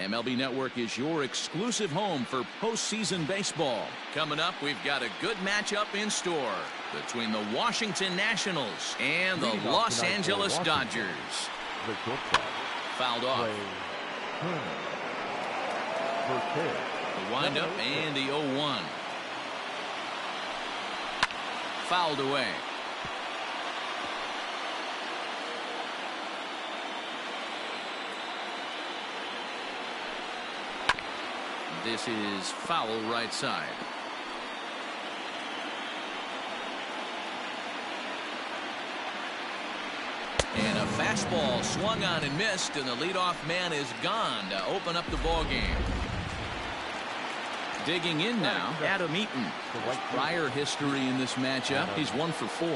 MLB Network is your exclusive home for postseason baseball. Coming up, we've got a good matchup in store between the Washington Nationals and the Los Angeles Dodgers. Fouled off. The windup and the 0-1. Fouled away. This is foul right side. And a fastball swung on and missed, and the leadoff man is gone to open up the ball game. Digging in now, Adam Eaton. Prior history in this matchup, he's 1 for 4.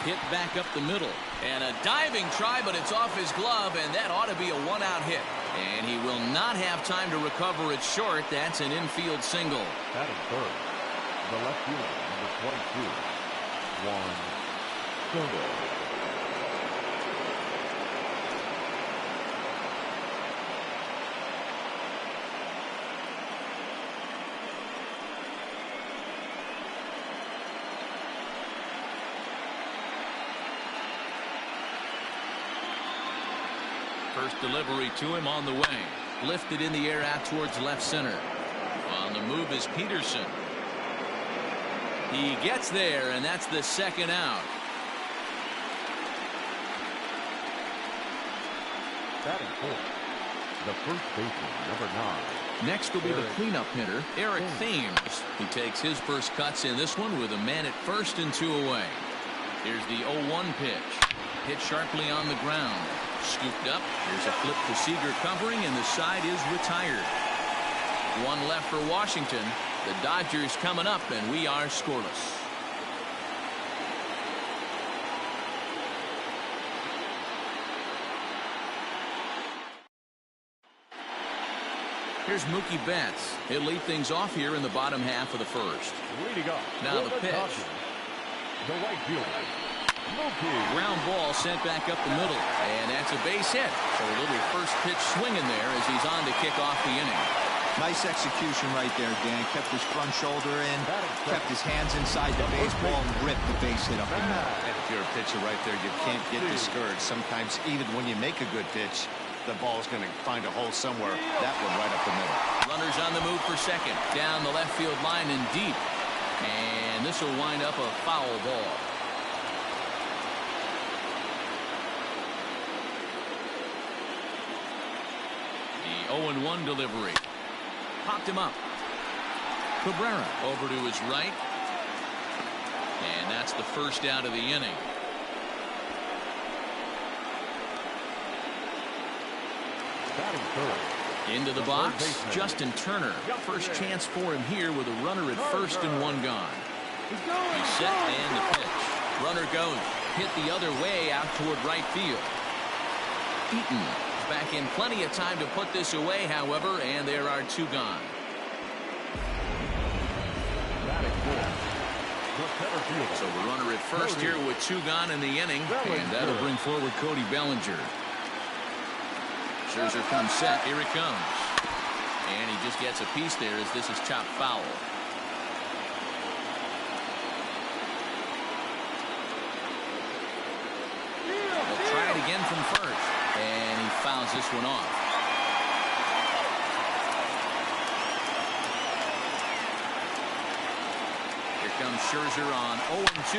Hit back up the middle, and a diving try, but it's off his glove, and that ought to be a 1-out hit. And he will not have time to recover it short. That's an infield single. Batting third, the left fielder, number 22, Juan Soto. First delivery to him on the way. Lifted in the air out towards left center. On the move is Peterson. He gets there, and that's the second out. Batting fourth, the first baseman, number 9. Next will be the cleanup hitter, Eric Thames. He takes his first cuts in this one with a man at first and 2 away. Here's the 0-1 pitch. Hit sharply on the ground. Scooped up. Here's a flip to Seager covering, and the side is retired. 1 left for Washington. The Dodgers coming up, and we are scoreless. Here's Mookie Betts. He'll lead things off here in the bottom half of the first. Leading up. Now the pitch. The right fielder. Ground ball sent back up the middle, and that's a base hit. So a little first pitch swinging there as he's on to kick off the inning. Nice execution right there, Dan. Kept his front shoulder in, kept his hands inside the baseball, and ripped the base hit up the middle. And if you're a pitcher right there, you can't get discouraged. Sometimes even when you make a good pitch, the ball's going to find a hole somewhere. That one right up the middle. Runners on the move for second. Down the left field line and deep. And this will wind up a foul ball. The 0-1 delivery. Popped him up. Cabrera over to his right. And that's the first out of the inning. Batting third. Into the box, Justin Turner. First chance for him here with a runner at first and 1 gone. He's set and the pitch. Runner goes. Hit the other way out toward right field. Eaton back in plenty of time to put this away, however, and there are 2 gone. So the runner at first here with 2 gone in the inning, and that'll bring forward Cody Bellinger. Scherzer comes set. Here it comes. And he just gets a piece there as this is chopped foul. They'll try it again from first. And he fouls this one off. Here comes Scherzer on 0-2.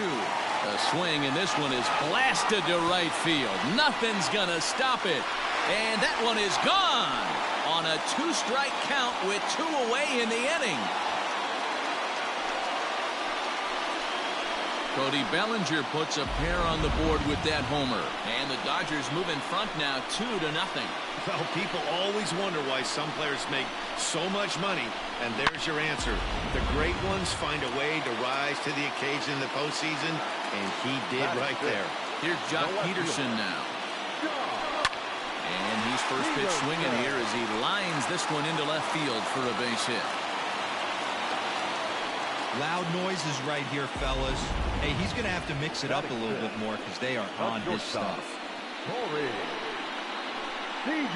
A swing, and this one is blasted to right field. Nothing's going to stop it. And that one is gone on a 2-strike count with 2 away in the inning. Cody Bellinger puts a pair on the board with that homer. And the Dodgers move in front now 2-0. Well, people always wonder why some players make so much money, and there's your answer. The great ones find a way to rise to the occasion in the postseason, and he did right there. Here's Jock Peterson now. And he's first pitch swinging here as he lines this one into left field for a base hit. Loud noises right here, fellas. Hey, he's going to have to mix it up a little bit more because they are on his stuff. Seager.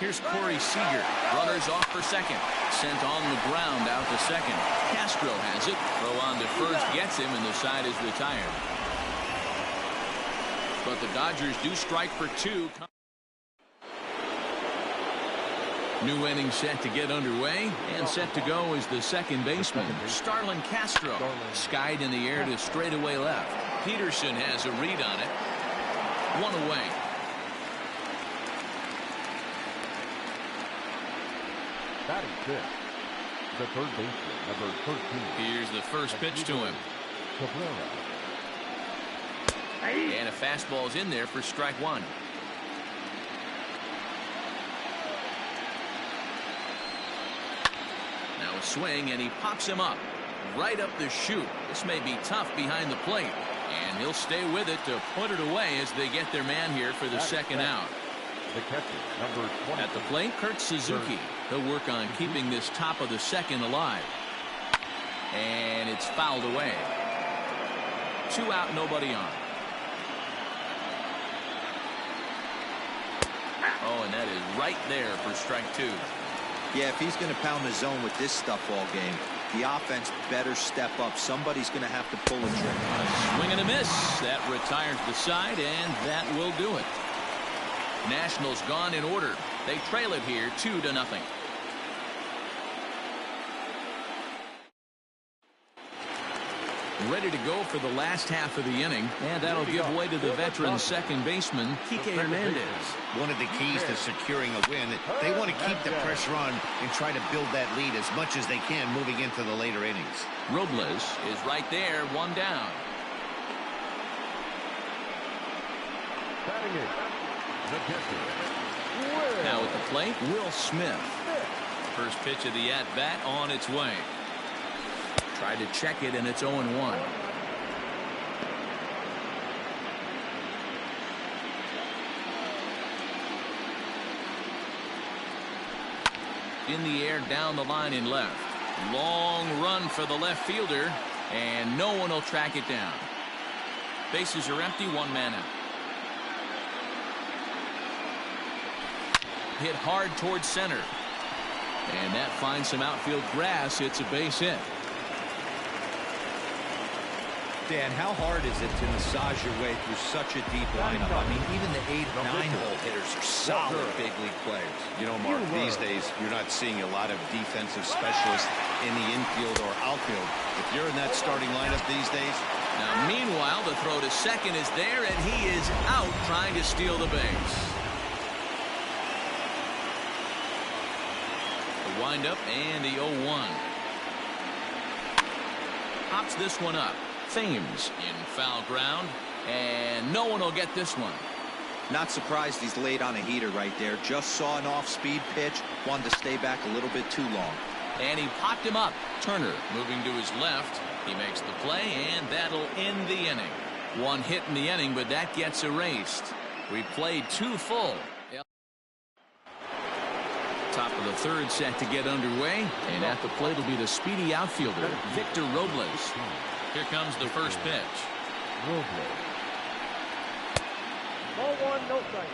Here's Corey Seager. Runners off for second. Sent on the ground out to second. Castro has it. Throw on to first gets him, and the side is retired. But the Dodgers do strike for 2. New inning set to get underway, and set to go is the second baseman, Starlin Castro. Skied in the air to straightaway left. Peterson has a read on it. 1 away. Batting fifth, the third baseman, number 13. Here's the first pitch to him. Cabrera. And a fastball's in there for strike 1. Now a swing, and he pops him up. Right up the chute. This may be tough behind the plate. And he'll stay with it to put it away as they get their man here for the second out. The catcher, number 20. At the plate, Kurt Suzuki. He'll work on keeping this top of the second alive. And it's fouled away. 2 out, nobody on. Oh, and that is right there for strike 2. Yeah, if he's going to pound the zone with this stuff all game, the offense better step up. Somebody's going to have to pull a trigger. Swing and a miss. That retires the side, and that will do it. Nationals gone in order. They trail it here 2-0. Ready to go for the last half of the inning, and that'll give way to the veteran second baseman, Kike Hernandez. One of the keys to securing a win, they want to keep the pressure on and try to build that lead as much as they can moving into the later innings. Robles is right there, 1 down. Batting eighth, the catcher. Now at the plate, Will Smith. First pitch of the at-bat on its way. Tried to check it, and it's 0-1. In the air, down the line in left. Long run for the left fielder, and no one will track it down. Bases are empty, 1 man out. Hit hard towards center. And that finds some outfield grass. It's a base hit. Dan, how hard is it to massage your way through such a deep lineup? I mean, even the 8, 9-hole hitters are solid big league players. You know, Mark, these days you're not seeing a lot of defensive specialists in the infield or outfield. If you're in that starting lineup these days. Now, meanwhile, the throw to second is there, and he is out trying to steal the base. The windup and the 0-1. Pops this one up. Thames in foul ground, and no one will get this one. Not surprised he's laid on a heater right there. Just saw an off-speed pitch, wanted to stay back a little bit too long. And he popped him up. Turner moving to his left. He makes the play, and that'll end the inning. 1 hit in the inning, but that gets erased. We played 2 full. Top of the third set to get underway, and at the plate will be the speedy outfielder, Victor Robles. Here comes the first pitch. Ball 1, no strike.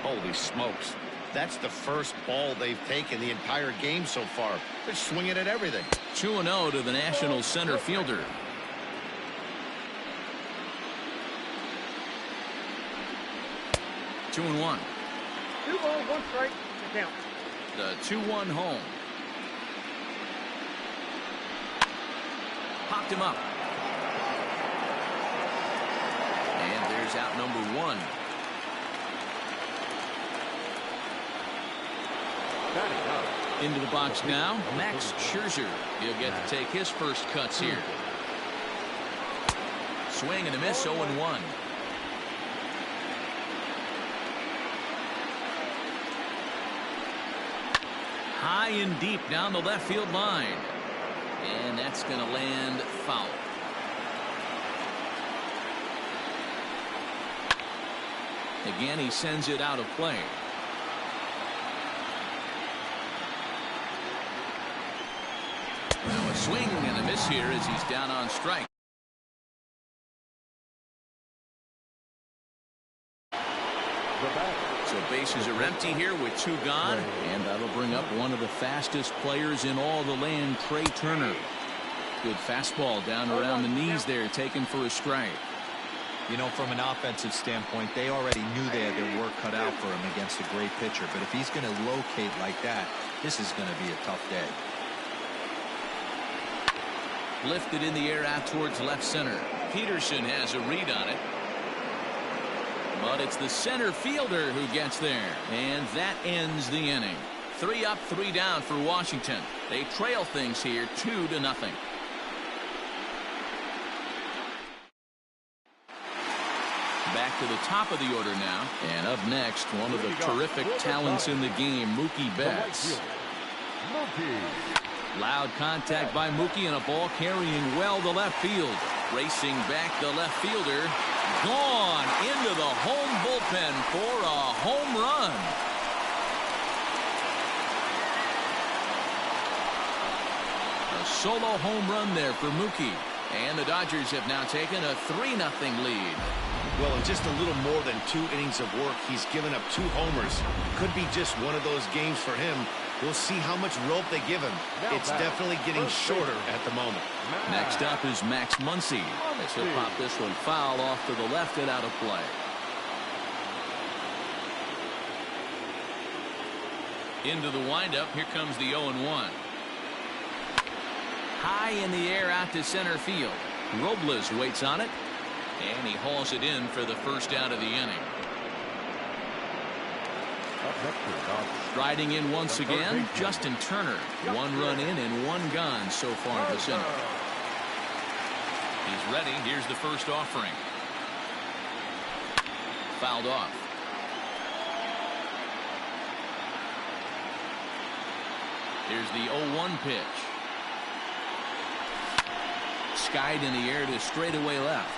Holy smokes. That's the first ball they've taken the entire game so far. They're swinging at everything. 2-0 to the Nationals center fielder. Two and 1. 2 balls, 1 strike, the count. The 2-1 home. Popped him up. And there's out number 1. Into the box now, Max Scherzer. He'll get to take his first cuts here. Swing and a miss, 0-1. High and deep down the left field line. And that's going to land foul. Again, he sends it out of play. Now a swing and a miss here as he's down on strike. So bases are empty here with 2 gone, and that'll bring up one of the fastest players in all the land, Trey Turner. Good fastball down around the knees there, taken for a strike. You know, from an offensive standpoint, they already knew they had their work cut out for him against a great pitcher. But if he's going to locate like that, this is going to be a tough day. Lifted in the air out towards left center. Peterson has a read on it. But it's the center fielder who gets there. And that ends the inning. 3 up, 3 down for Washington. They trail things here 2-0. Back to the top of the order now. And up next, one of the terrific talents in the game, Mookie Betts. Loud contact by Mookie and a ball carrying well to left field. Racing back the left fielder. Gone into the home bullpen for a home run. A solo home run there for Mookie. And the Dodgers have now taken a 3-0 lead. Well, in just a little more than 2 innings of work, he's given up 2 homers. Could be just one of those games for him. We'll see how much rope they give him. It's definitely getting shorter at the moment. Next up is Max Muncy. As he'll pop this one foul off to the left and out of play. Into the windup. Here comes the 0-1. High in the air out to center field. Robles waits on it. And he hauls it in for the first out of the inning. Riding in once again, Justin Turner. 1 run in and 1 gone so far this inning. He's ready. Here's the first offering. Fouled off. Here's the 0-1 pitch. Skied in the air to straightaway left.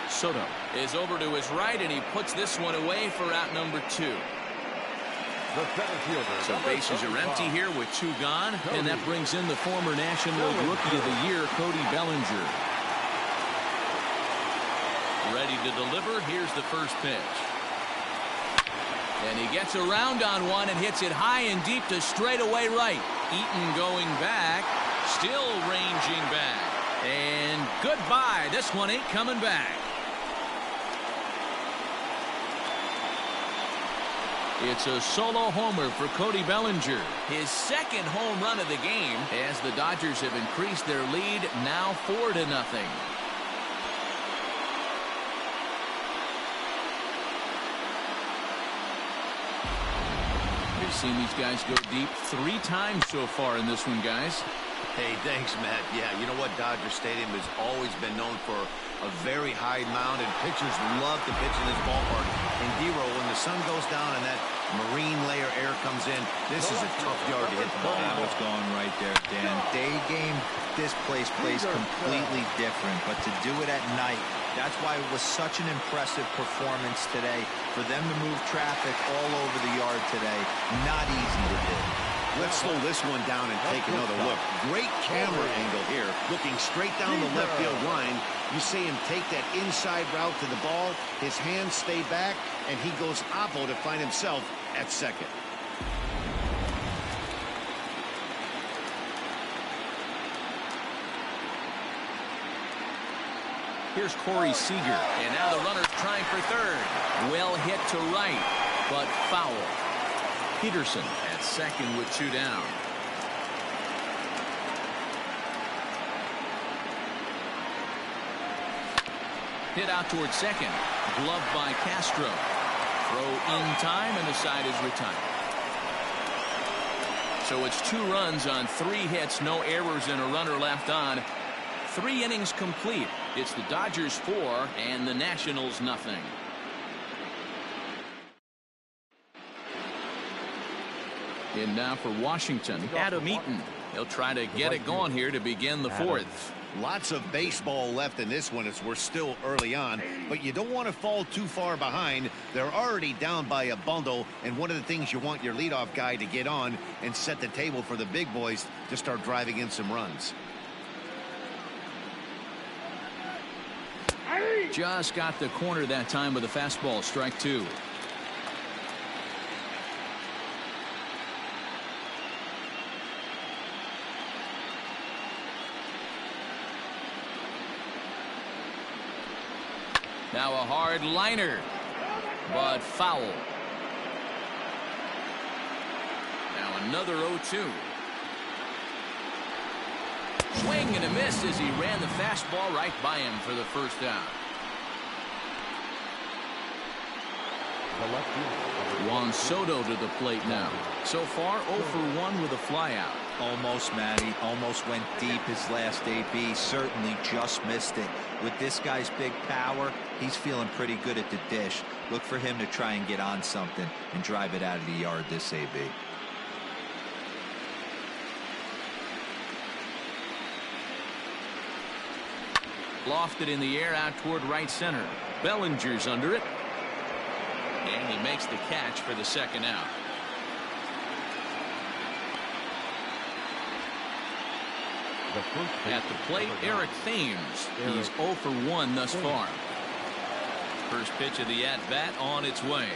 Soto is over to his right, and he puts this one away for out number 2. So bases are empty here with 2 gone, and that brings in the former National League Rookie of the Year, Cody Bellinger. Ready to deliver. Here's the first pitch. And he gets around on one and hits it high and deep to straightaway right. Eaton going back, still ranging back. And goodbye. This one ain't coming back. It's a solo homer for Cody Bellinger. His 2nd home run of the game as the Dodgers have increased their lead now 4-0. We've seen these guys go deep 3 times so far in this one, guys. Hey, thanks, Matt. Yeah, you know what? Dodger Stadium has always been known for a very high mound, and pitchers love to pitch in this ballpark. And D-Roll, when the sun goes down and that marine layer air comes in, this is a tough yard to hit the ball. That was going right there, Dan. Day game, this place plays completely different, but to do it at night, that's why it was such an impressive performance today. For them to move traffic all over the yard today, not easy to do. Let's slow this one down and take another look. Great camera angle here, looking straight down the left field line. You see him take that inside route to the ball. His hands stay back, and he goes oppo to find himself at second. Here's Corey Seager, and now the runner's trying for third. Well hit to right, but foul. Peterson at second with 2 down. Hit out towards second. Gloved by Castro. Throw in time, and the side is retired. So it's 2 runs on 3 hits, no errors, and a runner left on. 3 innings complete. It's the Dodgers 4 and the Nationals nothing. And now for Washington, Adam Eaton. He'll try to get it going here to begin the 4th. Lots of baseball left in this one as we're still early on, but you don't want to fall too far behind. They're already down by a bundle, and one of the things you want your leadoff guy to get on and set the table for the big boys to start driving in some runs. Just got the corner that time with a fastball, strike 2. Now a hard liner, but foul. Now another 0-2. Swing and a miss as he ran the fastball right by him for the first down. Juan Soto to the plate now. So far 0 for 1 with a flyout. Almost, Matty. Almost went deep his last AB. Certainly just missed it. With this guy's big power, he's feeling pretty good at the dish. Look for him to try and get on something and drive it out of the yard this AB. Lofted in the air out toward right center. Bellinger's under it. And he makes the catch for the second out. At the plate, Eric Thames. He's 0 for 1 thus far. First pitch of the at-bat on its way.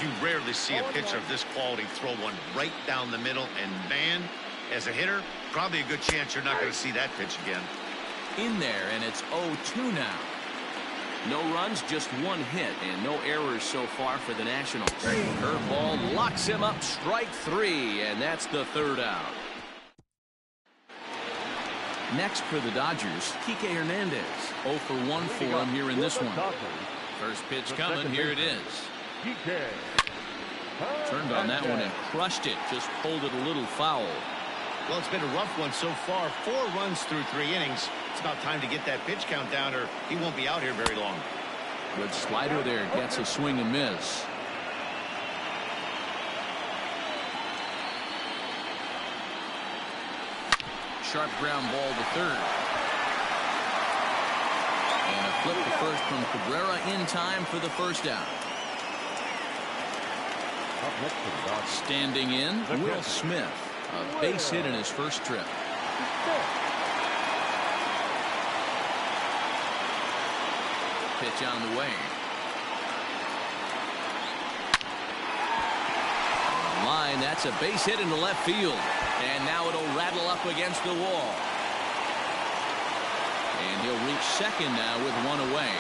You rarely see a pitcher of this quality throw one right down the middle, and man, as a hitter, probably a good chance you're not going to see that pitch again. In there, and it's 0-2 now. No runs, just one hit, and no errors so far for the Nationals. Curveball locks him up, strike 3, and that's the third out. Next for the Dodgers, Kike Hernandez. 0 for 1 for him here in this one. First pitch coming, here it is. Turned on that one and crushed it, just pulled it a little foul. Well, it's been a rough one so far. 4 runs through 3 innings. It's about time to get that pitch count down, or he won't be out here very long. Good slider there, gets a swing and miss. Sharp ground ball to third. And a flip to first from Cabrera in time for the first out. Standing in, Will Smith. A base hit in his first trip. Pitch on the way. Line, that's a base hit into left field. And now it'll rattle up against the wall. And he'll reach second now with 1 away.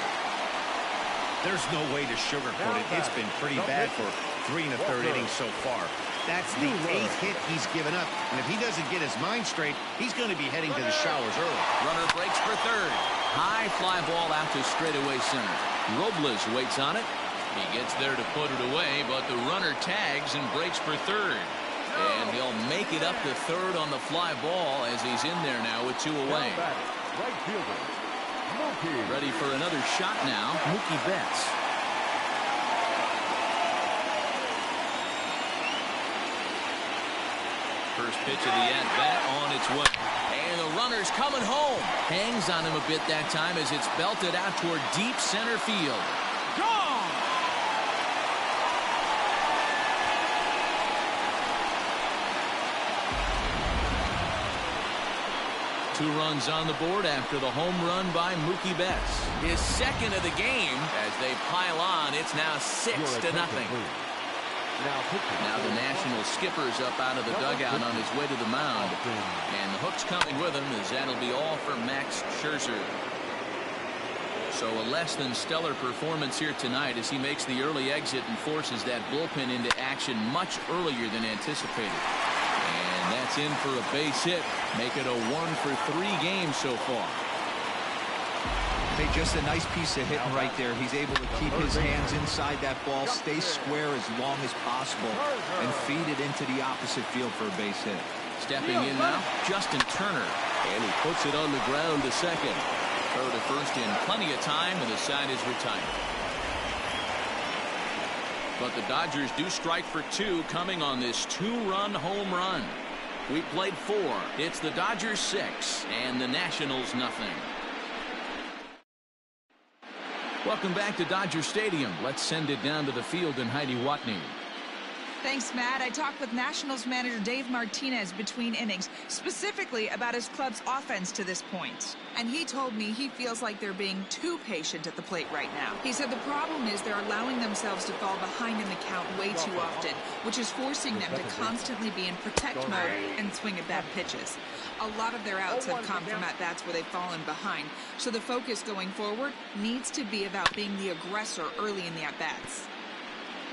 There's no way to sugarcoat it. It's been pretty bad for 3 1/3 innings so far. That's the 8th hit he's given up. And if he doesn't get his mind straight, he's going to be heading to the showers early. Runner breaks for third. High fly ball out to straightaway center. Robles waits on it. He gets there to put it away, but the runner tags and breaks for third. And he'll make it up to third on the fly ball as he's in there now with 2 away. Ready for another shot now, Mookie Betts. First pitch of the at-bat on its way. And the runner's coming home. Hangs on him a bit that time as it's belted out toward deep center field. Gone! Two runs on the board after the home run by Mookie Betts. His second of the game as they pile on. It's now 6-0. Now the National skipper's up out of the dugout on his way to the mound. And the hook's coming with him as that'll be all for Max Scherzer. So a less than stellar performance here tonight as he makes the early exit and forces that bullpen into action much earlier than anticipated. And that's in for a base hit. Make it a 1 for 3 game so far. Hey, just a nice piece of hitting right there. He's able to keep his hands inside that ball, stay square as long as possible, and feed it into the opposite field for a base hit. Stepping in now, Justin Turner. And he puts it on the ground to second. Throw to first in plenty of time, and the side is retired. But the Dodgers do strike for 2 coming on this 2-run home run. We played 4. It's the Dodgers 6 and the Nationals nothing. Welcome back to Dodger Stadium. Let's send it down to the field and Heidi Watney. Thanks, Matt. I talked with Nationals manager Dave Martinez between innings, specifically about his club's offense to this point. And he told me he feels like they're being too patient at the plate right now. He said the problem is they're allowing themselves to fall behind in the count way too often, which is forcing them to constantly be in protect mode and swing at bad pitches. A lot of their outs have come from at-bats where they've fallen behind, so the focus going forward needs to be about being the aggressor early in the at-bats.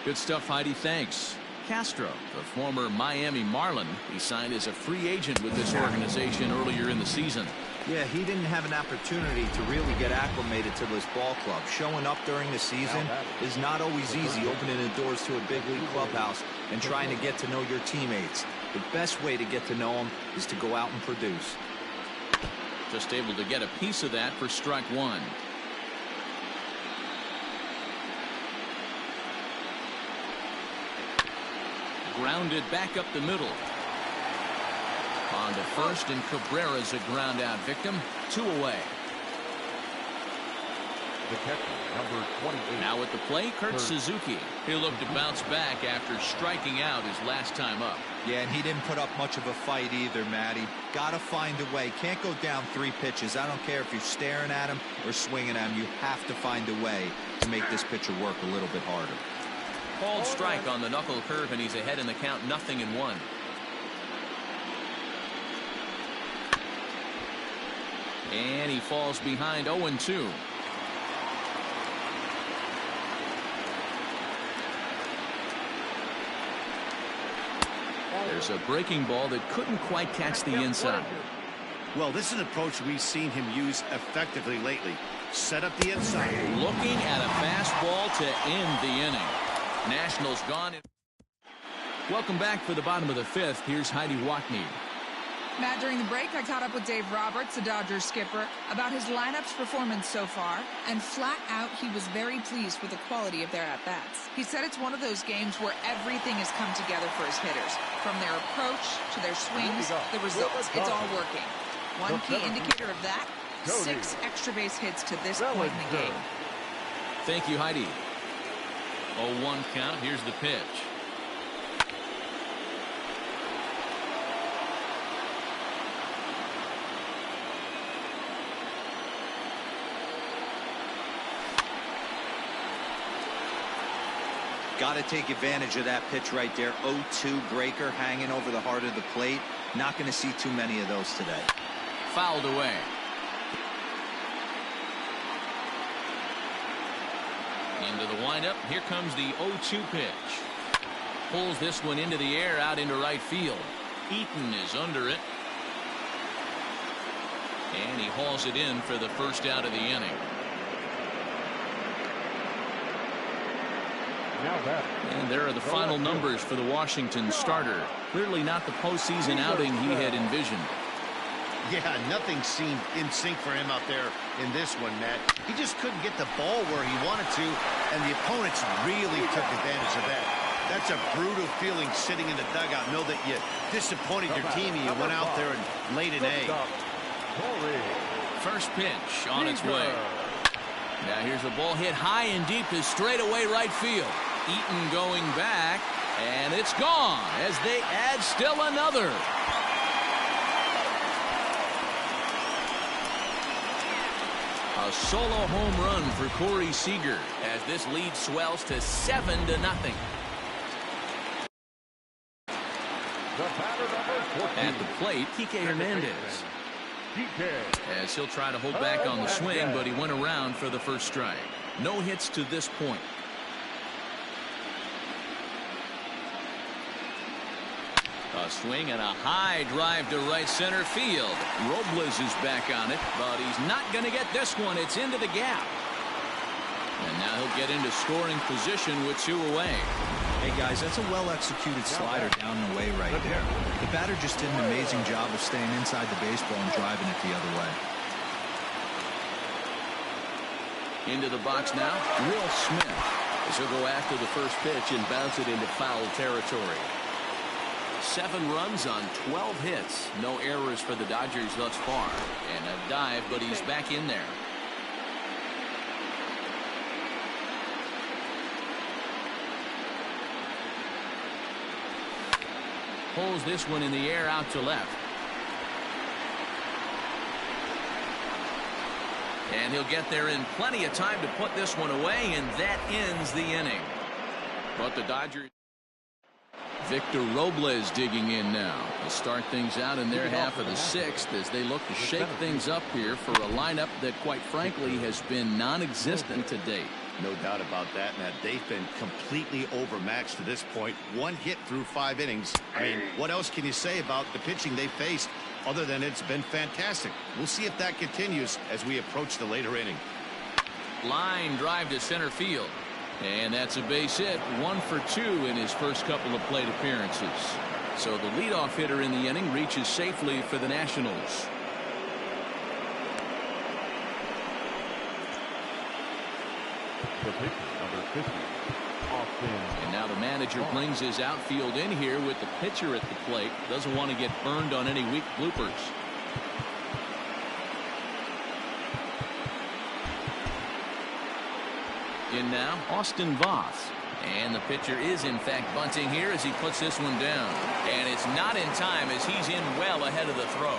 Good stuff, Heidi. Thanks. Castro, the former Miami Marlin, he signed as a free agent with this organization earlier in the season. Yeah, he didn't have an opportunity to really get acclimated to this ball club. Showing up during the season is not always easy, opening the doors to a big league clubhouse and trying to get to know your teammates. The best way to get to know them is to go out and produce. Just able to get a piece of that for strike 1. Grounded back up the middle. On to first, and Cabrera's a ground out victim. 2 away. The catcher, number 28. Now at the plate, Kurt Suzuki. He'll look to bounce back after striking out his last time up. Yeah, and he didn't put up much of a fight either, Matty. Gotta find a way. Can't go down 3 pitches. I don't care if you're staring at him or swinging at him. You have to find a way to make this pitcher work a little bit harder. Called strike on the knuckle curve, and he's ahead in the count, 0-1. And he falls behind 0-2. There's a breaking ball that couldn't quite catch the inside. Well, this is an approach we've seen him use effectively lately. Set up the inside. Looking at a fastball to end the inning. Nationals gone. Welcome back for the bottom of the 5th. Here's Heidi Watney. Matt, during the break, I caught up with Dave Roberts, the Dodgers skipper, about his lineup's performance so far, and flat out, he was very pleased with the quality of their at-bats. He said it's one of those games where everything has come together for his hitters, from their approach to their swings, the results. It's all working. One key indicator of that, 6 extra base hits to this point in the game. Thank you, Heidi. 0-1 count. Here's the pitch. Got to take advantage of that pitch right there. 0-2 breaker hanging over the heart of the plate. Not going to see too many of those today. Fouled away. Into the windup. Here comes the 0-2 pitch. Pulls this one into the air, out into right field. Eaton is under it. And he hauls it in for the first out of the inning. And there are the final numbers for the Washington starter. Clearly not the postseason outing he had envisioned. Yeah, nothing seemed in sync for him out there in this one, Matt. He just couldn't get the ball where he wanted to, and the opponents really took advantage of that. That's a brutal feeling sitting in the dugout. Know that you disappointed your team and you went out there and laid an egg. First pitch on its way. Now here's a ball hit high and deep to straightaway right field. Eaton going back, and it's gone as they add still another. A solo home run for Corey Seager as this lead swells to 7-0. At the plate, Kike Hernandez. As he'll try to hold back on the swing, but he went around for the first strike. No hits to this point. A swing and a high drive to right center field. Robles is back on it, but he's not going to get this one. It's into the gap. And now he'll get into scoring position with 2 away. Hey, guys, that's a well-executed slider down and away right there. The batter just did an amazing job of staying inside the baseball and driving it the other way. Into the box now, Will Smith. As he'll go after the first pitch and bounce it into foul territory. 7 runs on 12 hits. No errors for the Dodgers thus far. And a dive, but he's back in there. Pulls this one in the air out to left. And he'll get there in plenty of time to put this one away, and that ends the inning. But the Dodgers. Victor Robles digging in now to start things out in their half of the 6th as they look to shake things up here for a lineup that, quite frankly, has been non-existent to date. No doubt about that, Matt. They've been completely overmatched to this point. 1 hit through 5 innings. I mean, what else can you say about the pitching they faced other than it's been fantastic? We'll see if that continues as we approach the later inning. Line drive to center field. And that's a base hit. 1 for 2 in his first couple of plate appearances. So the leadoff hitter in the inning reaches safely for the Nationals. The pitcher, number 50, Austin. And now the manager brings his outfield in here with the pitcher at the plate. Doesn't want to get burned on any weak bloopers. In now, Austin Voth. And the pitcher is, in fact, bunting here as he puts this one down. And it's not in time as he's in well ahead of the throw.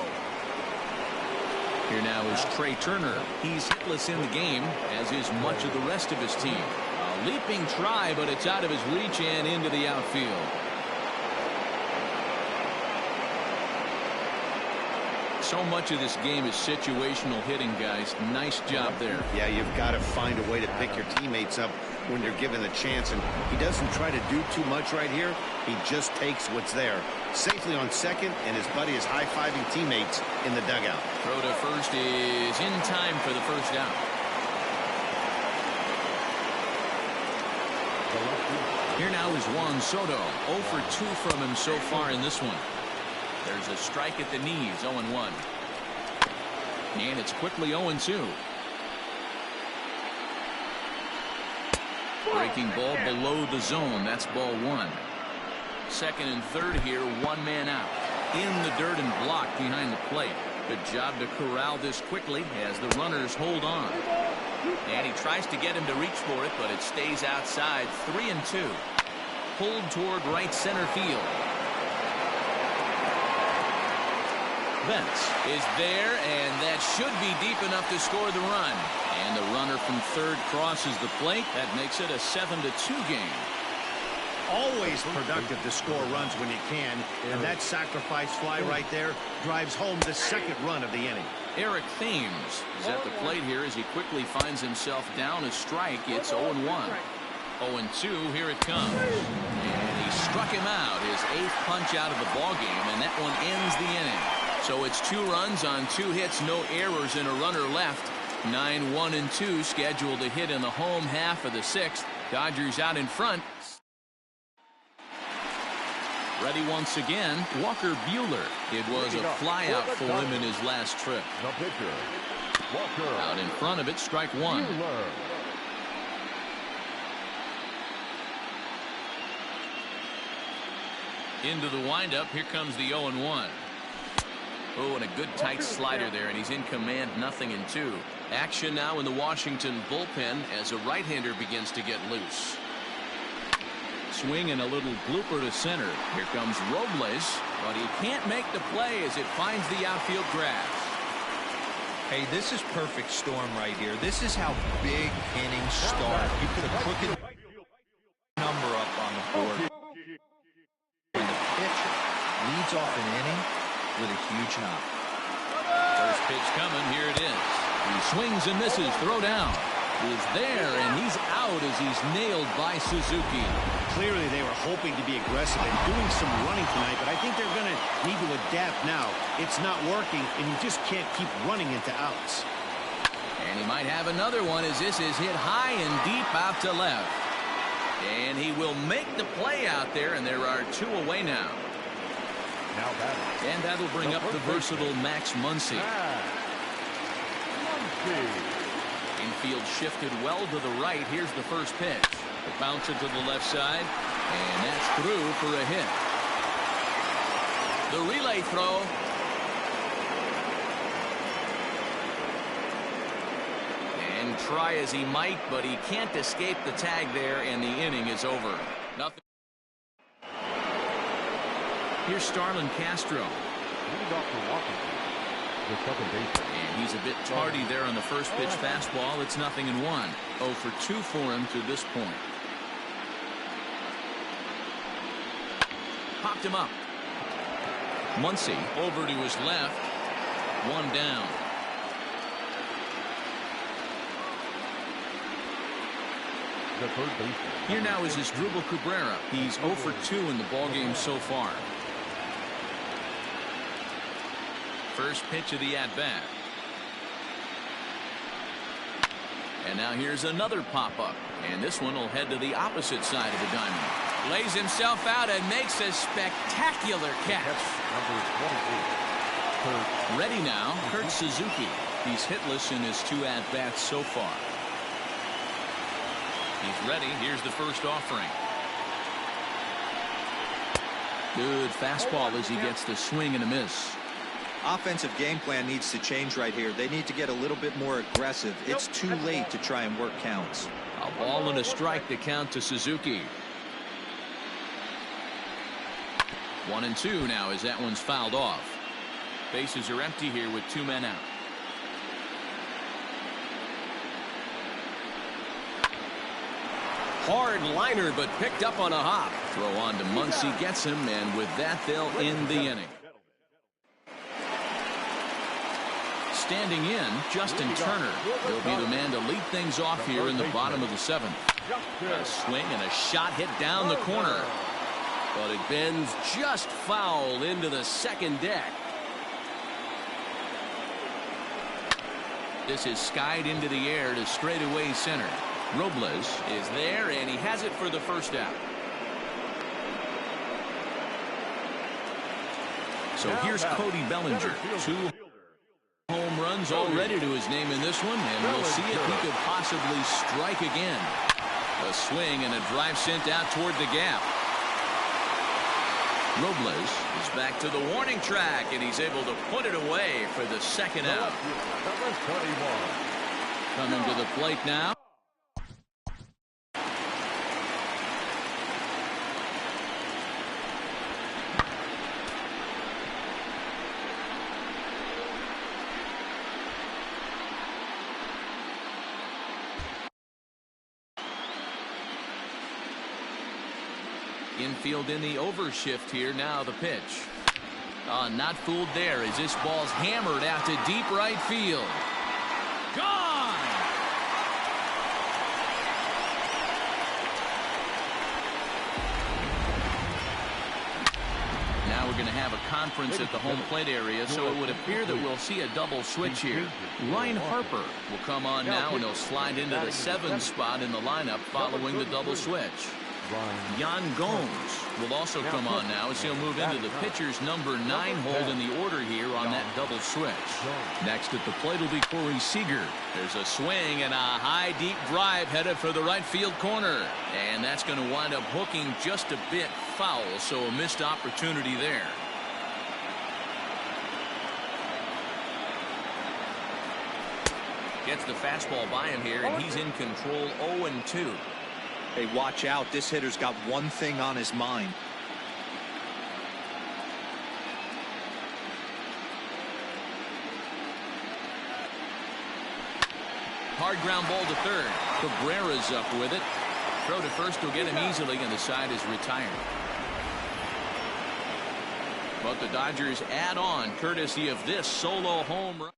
Here now is Trey Turner. He's hitless in the game, as is much of the rest of his team. A leaping try, but it's out of his reach and into the outfield. So much of this game is situational hitting, guys. Nice job there. Yeah, you've got to find a way to pick your teammates up when you're given the chance, and he doesn't try to do too much right here. He just takes what's there. Safely on second, and his buddy is high-fiving teammates in the dugout. Throw to first is in time for the first out. Here now is Juan Soto. 0 for 2 from him so far in this one. There's a strike at the knees, 0-1. And it's quickly 0-2. Breaking ball below the zone. That's ball 1. Second and third here, 1 man out. In the dirt and blocked behind the plate. Good job to corral this quickly as the runners hold on. And he tries to get him to reach for it, but it stays outside. 3-2. Pulled toward right center field. Vance is there, and that should be deep enough to score the run. And the runner from third crosses the plate. That makes it a 7-2 game. Always productive to score runs when you can, and that sacrifice fly right there drives home the second run of the inning. Eric Thames is at the plate here as he quickly finds himself down a strike. It's 0-1. 0-2, here it comes. And he struck him out, his 8th punch out of the ballgame, and that one ends the inning. So it's 2 runs on 2 hits, no errors, and a runner left. 9-1-2 scheduled to hit in the home half of the 6th. Dodgers out in front. Ready once again, Walker Buehler. It was a flyout for him in his last trip. The pitcher, Walker. Out in front of it, strike 1. Buehler. Into the windup, here comes the 0-1. Oh, and a good tight slider there, and he's in command, 0-2. Action now in the Washington bullpen as a right-hander begins to get loose. Swing and a little blooper to center. Here comes Robles, but he can't make the play as it finds the outfield grass. Hey, this is perfect storm right here. This is how big innings start. You put a crooked number up on the board. When the pitcher leads off an inning with a huge knock. First pitch coming. Here it is. He swings and misses. Throw down. Is there, and he's out as he's nailed by Suzuki. Clearly they were hoping to be aggressive and doing some running tonight, but I think they're going to need to adapt now. It's not working, and you just can't keep running into outs. And he might have another one as this is hit high and deep out to left. And he will make the play out there, and there are 2 away now. Now batting. And that'll bring up the versatile Max Muncy. Infield shifted well to the right. Here's the first pitch. The bouncer to the left side, and that's through for a hit. The relay throw. And try as he might, but he can't escape the tag there, and the inning is over. Nothing. Here's Starlin Castro. And he's a bit tardy there on the first pitch fastball. It's 0-1. 0 for 2 for him to this point. Popped him up. Muncy over to his left. 1 down. Here now is Asdrubal Cabrera. He's 0 for 2 in the ballgame so far. First pitch of the at-bat. And now here's another pop-up. And this one will head to the opposite side of the diamond. Lays himself out and makes a spectacular catch. Ready now, Kurt Suzuki. He's hitless in his 2 at-bats so far. He's ready. Here's the first offering. Good fastball as he gets the swing and a miss. Offensive game plan needs to change right here. They need to get a little bit more aggressive. It's too late to try and work counts. A ball and a strike to count to Suzuki. 1-2 now as that one's fouled off. Bases are empty here with 2 men out. Hard liner, but picked up on a hop. Throw on to Muncy, gets him, and with that they'll end the inning. Standing in, Justin Turner. He'll be the man to lead things off here in the bottom of the 7th. A swing and a shot hit down the corner. But it bends just foul into the second deck. This is skied into the air to straightaway center. Robles is there, and he has it for the first out. So here's Cody Bellinger. 2 home runs already to his name in this one, and we'll see if he could possibly strike again. A swing and a drive sent out toward the gap. Robles is back to the warning track, and he's able to put it away for the second out. Coming to the plate now. Infield in the overshift here. Now the pitch. Not fooled there as this ball's hammered out to deep right field. Gone! Now we're going to have a conference at the home plate area, so it would appear that we'll see a double switch here. Ryan Harper will come on now, and he'll slide into the 7th spot in the lineup following the double switch. Yan Gomes will also come on now as he'll move into the pitcher's number 9 hold in the order here on that double switch. Next at the plate will be Corey Seager. There's a swing and a high deep drive headed for the right field corner, and that's going to wind up hooking just a bit foul, so a missed opportunity there. Gets the fastball by him here, and he's in control. 0-2. Hey, watch out. This hitter's got one thing on his mind. Hard ground ball to third. Cabrera's up with it. Throw to first will get him easily, and the side is retired. But the Dodgers add on courtesy of this solo home run.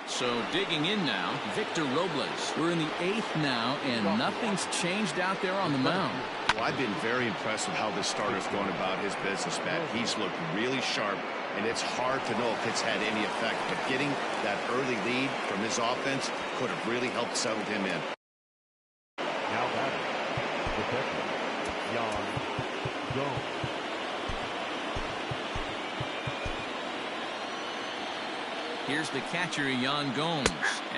So digging in now, Victor Robles. We're in the 8th now, and nothing's changed out there on the mound. Well, I've been very impressed with how this starter's going about his business, Matt. He's looked really sharp, and it's hard to know if it's had any effect. But getting that early lead from his offense could have really helped settle him in. Now batting, the catcher, Yan Gomes. Here's the catcher, Yan Gomes,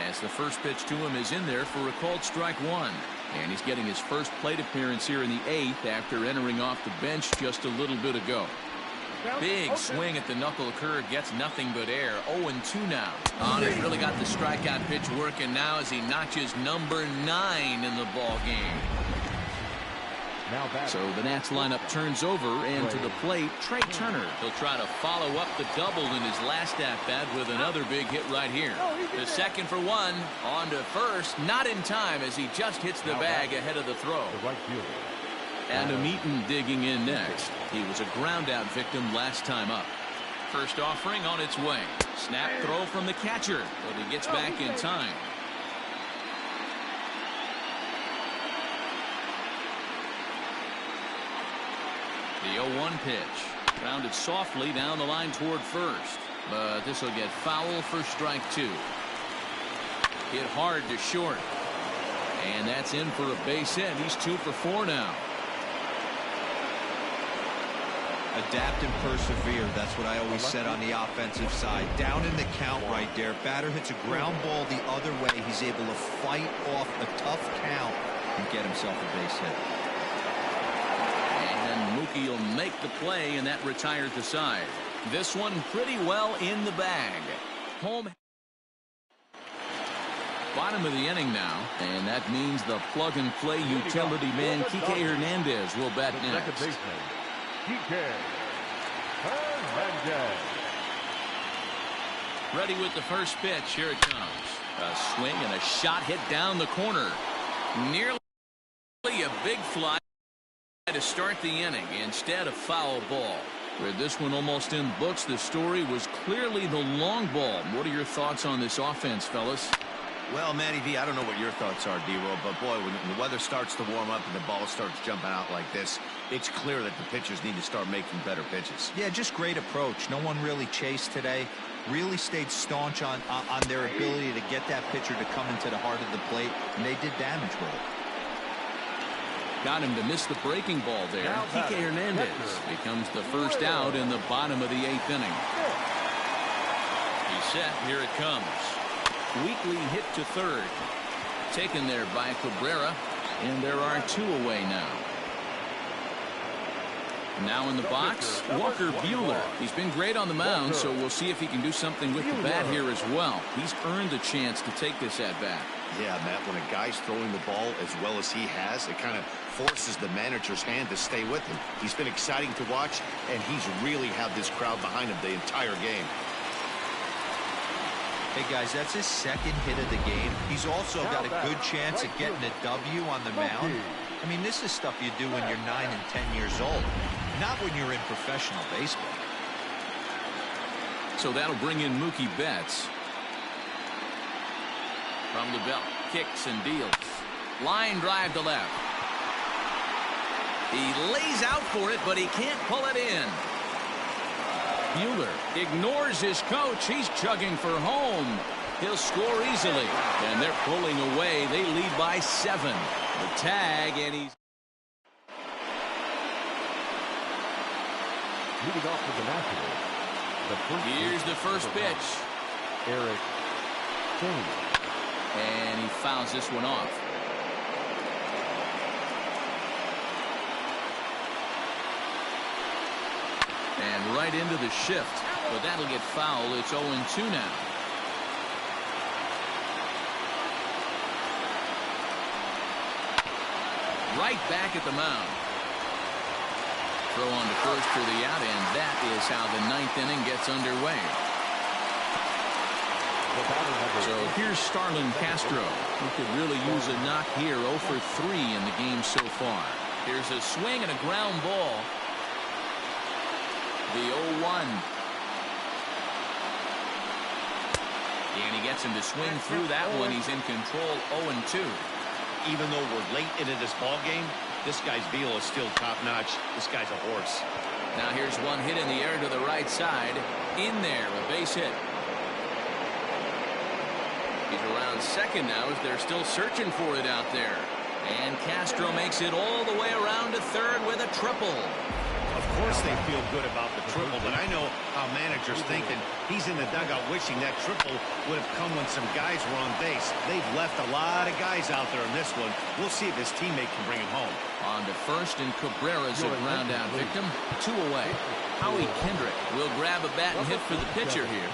as the first pitch to him is in there for a called strike 1. And he's getting his first plate appearance here in the 8th after entering off the bench just a little bit ago. Big swing at the knuckle curve, gets nothing but air. 0-2 now. He's really got the strikeout pitch working now as he notches number 9 in the ball game. So the Nats lineup turns over, and to the plate, Trey Turner. He'll try to follow up the double in his last at-bat with another big hit right here. The second for 1, on to first, not in time as he just hits the bag ahead of the throw. Adam Eaton digging in next. He was a ground-out victim last time up. First offering on its way. Snap throw from the catcher, but he gets back in time. The 0-1 pitch. Grounded softly down the line toward first. But this will get foul for strike 2. Hit hard to short. And that's in for a base hit. He's 2 for 4 now. Adapt and persevere. That's what I always said on the offensive side. Down in the count right there. Batter hits a ground ball the other way. He's able to fight off a tough count and get himself a base hit. Mookie will make the play, and that retires the side. This one pretty well in the bag. Home. Bottom of the inning now, and that means the plug-and-play utility man Kike Hernandez will bat next. Second baseman, Kike Hernandez. Ready with the first pitch. Here it comes. A swing and a shot hit down the corner. Nearly a big fly to start the inning, instead of foul ball. With this one almost in books, the story was clearly the long ball. What are your thoughts on this offense, fellas? Well, Matty V, I don't know what your thoughts are, D-Roll, but boy, when the weather starts to warm up and the ball starts jumping out like this, it's clear that the pitchers need to start making better pitches. Yeah, just great approach. No one really chased today. Really stayed staunch on their ability to get that pitcher to come into the heart of the plate, and they did damage with it. Got him to miss the breaking ball there. Kike Hernandez becomes the first out in the bottom of the 8th inning. He's set. Here it comes. Weakly hit to third. Taken there by Cabrera. And there are 2 away now. Now in the box, Walker Buehler. He's been great on the mound, so we'll see if he can do something with the bat here as well. He's earned a chance to take this at bat. Yeah, Matt, when a guy's throwing the ball as well as he has, it kind of forces the manager's hand to stay with him. He's been exciting to watch, and he's really had this crowd behind him the entire game. Hey, guys, that's his second hit of the game. He's also got a good chance at getting a W on the mound. I mean, this is stuff you do when you're 9 and 10 years old, not when you're in professional baseball. So that'll bring in Mookie Betts. From the belt, kicks and deals. Line drive to left. He lays out for it, but he can't pull it in. Buehler ignores his coach. He's chugging for home. He'll score easily. And they're pulling away. They lead by 7. The tag, and he's... Moving off to the Nationals. Here's the first pitch. Eric Thames. And he fouls this one off. And right into the shift. But that'll get foul. It's 0-2 now. Right back at the mound. Throw on to first for the out, and that is how the 9th inning gets underway. So here's Starlin Castro, who could really use a knock here. 0 for 3 in the game so far. Here's a swing and a ground ball. The 0-1. And he gets him to swing through that one. He's in control. 0-2. Even though we're late into this ball game, this guy's velo is still top-notch. This guy's a horse. Now here's one hit in the air to the right side. In there, a base hit. He's around second now as they're still searching for it out there. And Castro makes it all the way around to third with a triple. Of course they feel good about the triple, but I know how managers think, and he's in the dugout wishing that triple would have come when some guys were on base. They've left a lot of guys out there in this one. We'll see if his teammate can bring him home. On on to first, and Cabrera's a ground out victim. 2 away. Howie Kendrick will grab a bat and hit for the pitcher here.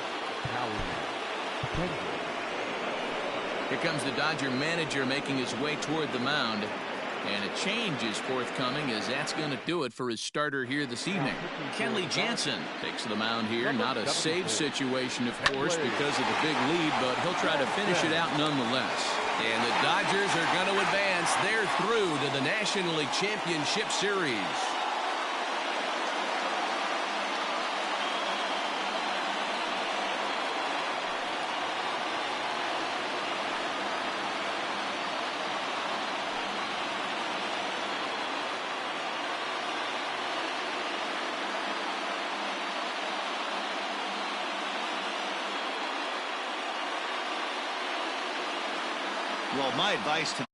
Here comes the Dodger manager making his way toward the mound. And a change is forthcoming, as that's going to do it for his starter here this evening. Kenley Jansen takes the mound here. Not a save situation, of course, because of the big lead, but he'll try to finish it out nonetheless. And the Dodgers are going to advance. They're through to the National League Championship Series. Well, my advice to